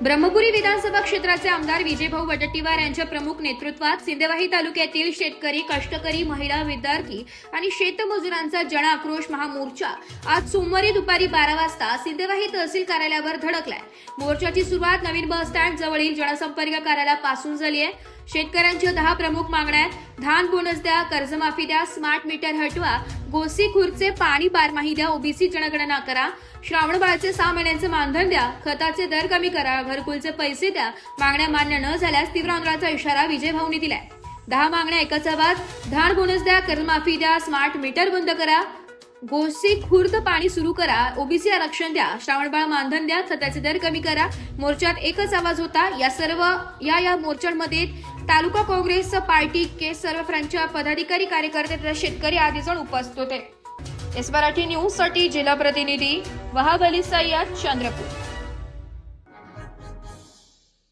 ब्रह्मपुरी विधानसभा क्षेत्राचे आमदार विजयभाऊ वडेट्टीवार यांच्या प्रमुख नेतृत्वात सिंदेवाही तालुक्यातील शेतकरी, कष्टकरी, महिला, विद्यार्थी आणि शेतमजुरांचा जन आक्रोश महामोर्चा आज सोमवारी दुपारी 12 वाजता सिंदेवाही तहसील कार्यालयावर धडकलाय। मोर्चाची सुरुवात नवीन बस स्टँड जवळील जनसंपर्क कार्यालयापासून झाली आहे। शेतकऱ्यांच्या 10 प्रमुख मागण्या आहेत। धान बोनस द्या, कर्जमाफी द्या, स्मार्ट मीटर हटवा, गोसी खुर्दचे पाणी बारमाही द्या, ओबीसी जनगणना करा, श्रावणबाळचे 6 महिन्यांचे मानधन द्या, खताचे दर कमी करा, घरकुलचे पैसे द्या। मागण्या मान्य न झाल्यास तीव्र आंदोलनाचा इशारा विजयभाऊंनी दिलाय। 10 मागण्या एकच आवाज, धान बोनस द्या, कर्जमाफी द्या, स्मार्ट मीटर बंद करा, गोसी खुर्द पाणी सुरू करा, ओबीसी आरक्षण द्या, श्रावणबाळ मानधन द्या, खताचे दर कमी करा। मोर्चात एकच आवाज होता। या सर्व मोर्चांमध्ये तालुका काँग्रेस पार्टी के सर्व फ्रंटच्या पदाधिकारी, कार्यकर्ते तथा शेतकरी आदी जण उपस्थित होते। एस मराठी न्यूज साठी जिल्हा प्रतिनिधी वहाब अली सय्यद, चंद्रपूर।